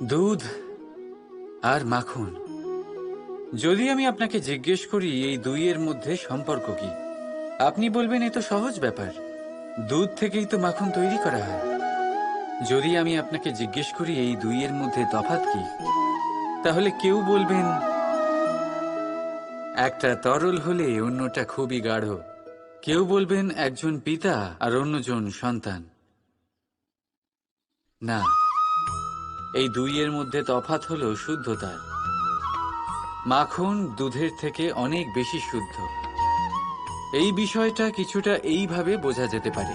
দুধ আর মাখন। যদি আমি আপনাকে জিজ্ঞেস করি এই দুইয়ের মধ্যে সম্পর্ক কি, আপনি বলবেন এ তো সহজ ব্যাপার, দুধ থেকেই তো মাখন তৈরি করা হয়। যদি আমি আপনাকে জিজ্ঞেস করি এই দুইয়ের মধ্যে তফাৎ কি, তাহলে কেউ বলবেন একটা তরল হলে অন্যটা খুবই গাঢ়। কেউ বলবেন একজন পিতা আর অন্যজন সন্তান। না, এই দুইয়ের মধ্যে তফাৎ হলো শুদ্ধতার। মাখন দুধের থেকে অনেক বেশি শুদ্ধ। এই বিষয়টা কিছুটা এইভাবে বোঝা যেতে পারে।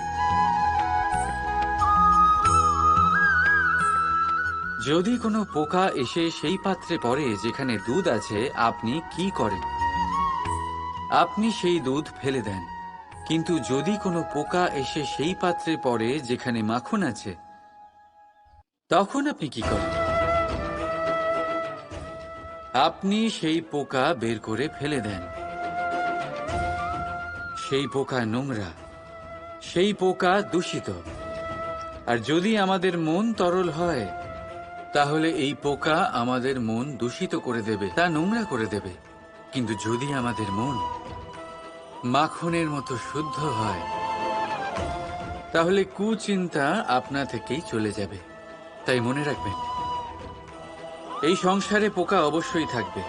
যদি কোনো পোকা এসে সেই পাত্রে পড়ে যেখানে দুধ আছে, আপনি কি করেন? আপনি সেই দুধ ফেলে দেন। কিন্তু যদি কোনো পোকা এসে সেই পাত্রে পড়ে যেখানে মাখন আছে, তখন আপনি কি করেন? আপনি সেই পোকা বের করে ফেলে দেন। সেই পোকা নোংরা, সেই পোকা দূষিত। আর যদি আমাদের মন তরল হয়, তাহলে এই পোকা আমাদের মন দূষিত করে দেবে, তা নোংরা করে দেবে। কিন্তু যদি আমাদের মন মাখনের মতো শুদ্ধ হয়, তাহলে কুচিন্তা আপনা থেকেই চলে যাবে। তাই মনে রাখবেন, এই সংসারে পোকা অবশ্যই থাকবে।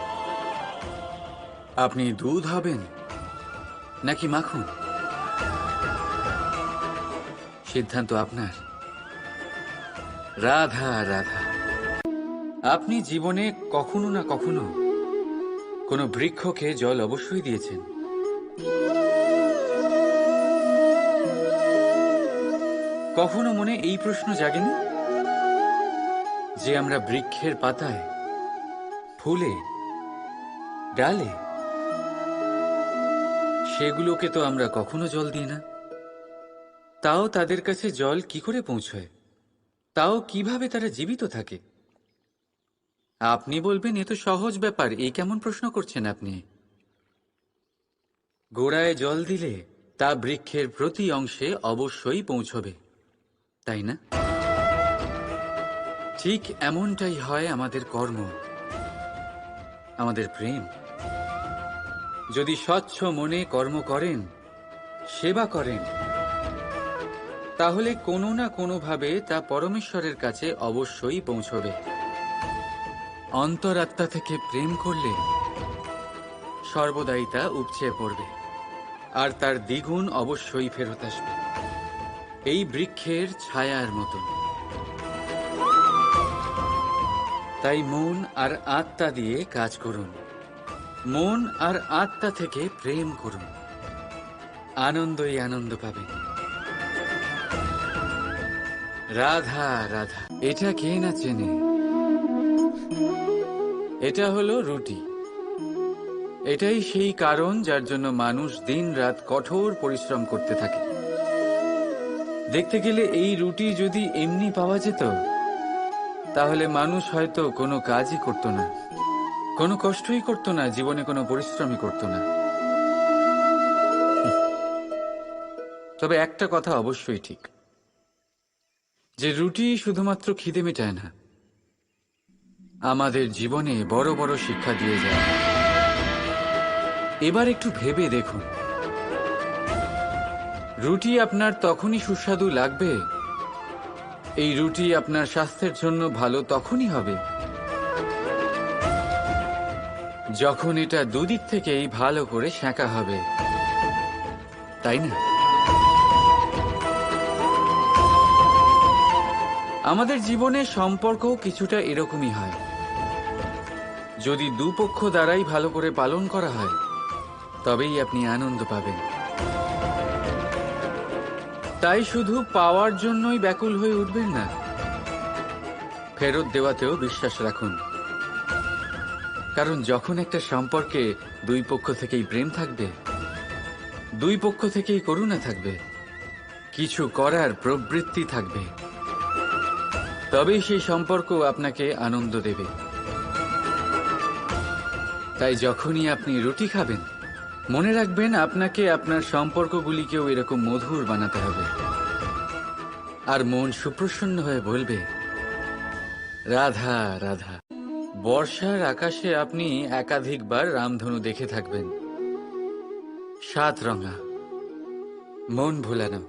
আপনি দুধ হবেন নাকি মাখন, সিদ্ধান্ত আপনার। রাধা রাধা। আপনি জীবনে কখনো না কখনো কোনো বৃক্ষকে জল অবশ্যই দিয়েছেন। কখনো মনে এই প্রশ্ন জাগেনি যে আমরা বৃক্ষের পাতায়, ফুলে, ডালে, সেগুলোকে তো আমরা কখনো জল দিই না। তাও তাদের কাছে জল কি করে পৌঁছয়? তাও কিভাবে তারা জীবিত থাকে? আপনি বলবেন এ তো সহজ ব্যাপার, এই কেমন প্রশ্ন করছেন আপনি? গোড়ায় জল দিলে তা বৃক্ষের প্রতি অংশে অবশ্যই পৌঁছবে, তাই না? ঠিক এমনটাই হয় আমাদের কর্ম, আমাদের প্রেম। যদি স্বচ্ছ মনে কর্ম করেন, সেবা করেন, তাহলে কোনো না কোনোভাবে তা পরমেশ্বরের কাছে অবশ্যই পৌঁছবে। অন্তরাত্মা থেকে প্রেম করলে সর্বদাই তা উপচে পড়বে, আর তার দ্বিগুণ অবশ্যই ফেরত আসবে, এই বৃক্ষের ছায়ার মতন। তাই মন আর আত্মা দিয়ে কাজ করুন, মন আর আত্মা থেকে প্রেম করুন, আনন্দই আনন্দ পাবেন। রাধা রাধা। এটা কে না চেনে? এটা হলো রুটি। এটাই সেই কারণ যার জন্য মানুষ দিন রাত কঠোর পরিশ্রম করতে থাকে। দেখতে গেলে এই রুটি যদি এমনি পাওয়া যেত, তাহলে মানুষ হয়তো কোনো কাজই করত না, কোনো কষ্টই করত না, জীবনে কোনো পরিশ্রমই করত না। তবে একটা কথা অবশ্যই ঠিক, যে রুটি শুধুমাত্র খিদে মেটায় না, আমাদের জীবনে বড় বড় শিক্ষা দিয়ে যায়। এবার একটু ভেবে দেখুন, রুটি আপনার তখনই সুস্বাদু লাগবে, এই রুটি আপনার স্বাস্থ্যের জন্য ভালো তখনই হবে, যখন এটা দুদিক থেকেই ভালো করে সেঁকা হবে, তাই না? আমাদের জীবনে সম্পর্কও কিছুটা এরকমই হয়। যদি দুপক্ষ দ্বারাই ভালো করে পালন করা হয়, তবেই আপনি আনন্দ পাবেন। তাই শুধু পাওয়ার জন্যই ব্যাকুল হয়ে উঠবেন না, ফেরত দেওয়াতেও বিশ্বাস রাখুন। কারণ যখন একটা সম্পর্কে দুই পক্ষ থেকেই প্রেম থাকবে, দুই পক্ষ থেকেই করুণা থাকবে, কিছু করার প্রবৃত্তি থাকবে, তবেই সেই সম্পর্ক আপনাকে আনন্দ দেবে। তাই যখনই আপনি রুটি খাবেন, মনে রাখবেন আপনাকে আপনার সম্পর্কগুলিকেও এরকম মধুর বানাতে হবে। আর মন সুপ্রসন্ন হয়ে বলবে, রাধা রাধা। বর্ষার আকাশে আপনি একাধিকবার রামধনু দেখে থাকবেন, সাত রঙা, মন ভোলানো।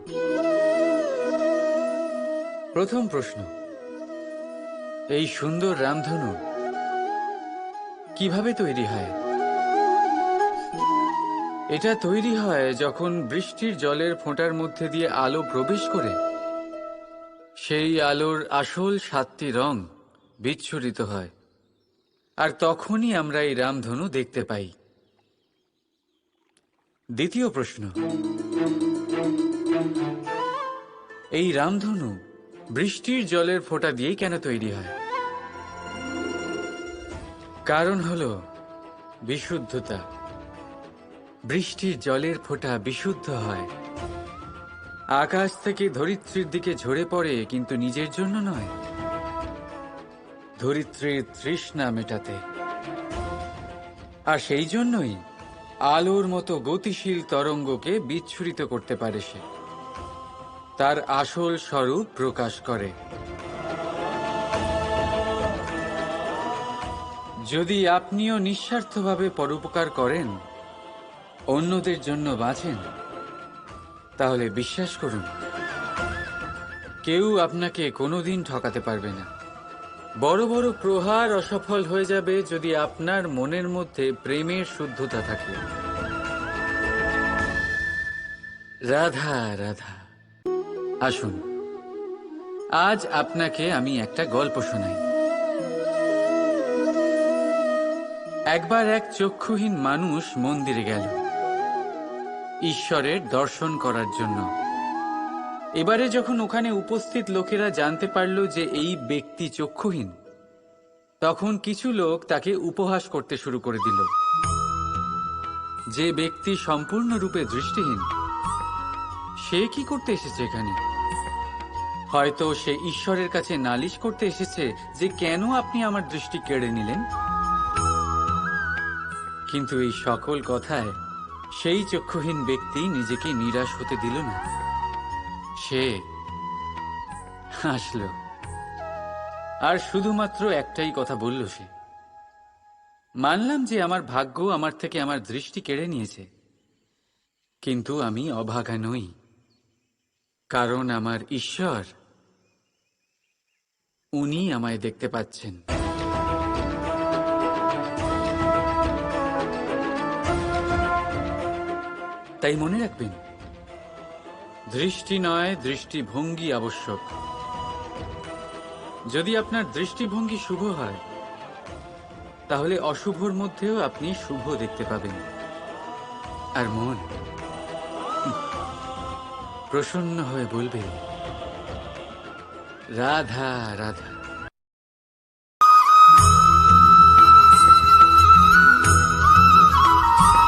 প্রথম প্রশ্ন, এই সুন্দর রামধনু কিভাবে তৈরি হয়? এটা তৈরি হয় যখন বৃষ্টির জলের ফোঁটার মধ্যে দিয়ে আলো প্রবেশ করে সেই আলোর আসল সাতটি রং বিচ্ছুরিত হয়, আর তখনই আমরা এই রামধনু দেখতে পাই। দ্বিতীয় প্রশ্ন, এই রামধনু বৃষ্টির জলের ফোঁটা দিয়েই কেন তৈরি হয়? কারণ হলো বিশুদ্ধতা। বৃষ্টির জলের ফোঁটা বিশুদ্ধ হয়, আকাশ থেকে ধরিত্রীর দিকে ঝরে পড়ে, কিন্তু নিজের জন্য নয়, ধরিত্রীর তৃষ্ণা মেটাতে। আর সেই জন্যই আলোর মতো গতিশীল তরঙ্গকে বিচ্ছুরিত করতে পারে সে, তার আসল স্বরূপ প্রকাশ করে। যদি আপনিও নিঃস্বার্থভাবে পরোপকার করেন, অন্যদের জন্য বাঁচেন, তাহলে বিশ্বাস করুন, কেউ আপনাকে কোনোদিন ঠকাতে পারবে না। বড় বড় প্রহার অসফল হয়ে যাবে যদি আপনার মনের মধ্যে প্রেমের শুদ্ধতা থাকে। রাধা রাধা। আসুন, আজ আপনাকে আমি একটা গল্প শোনাই। একবার এক চক্ষুহীন মানুষ মন্দিরে গেল ঈশ্বরের দর্শন করার জন্য। এবারে যখন ওখানে উপস্থিত লোকেরা জানতে পারল যে এই ব্যক্তি চক্ষুহীন, তখন কিছু লোক তাকে উপহাস করতে শুরু করে দিল। যে ব্যক্তি সম্পূর্ণরূপে দৃষ্টিহীন, সে কি করতে এসেছে এখানে? হয়তো সে ঈশ্বরের কাছে নালিশ করতে এসেছে যে কেন আপনি আমার দৃষ্টি কেড়ে নিলেন। কিন্তু এই সকল কথায় সেই চক্ষুহীন ব্যক্তি নিজেকে নিরাশ হতে দিল না। সে হাসল, আর শুধুমাত্র একটাই কথা বলল সে, মানলাম যে আমার ভাগ্য আমার থেকে আমার দৃষ্টি কেড়ে নিয়েছে, কিন্তু আমি অভাগা নই, কারণ আমার ঈশ্বর, উনি আমায় দেখতে পাচ্ছেন। তাই মনে রাখবেন, দৃষ্টি নয়, দৃষ্টিভঙ্গি আবশ্যক। যদি আপনার দৃষ্টিভঙ্গি শুভ হয়, তাহলে অশুভর মধ্যেও আপনি শুভ দেখতে পাবেন। আর মন প্রসন্ন হয়ে বলবে, রাধা রাধা।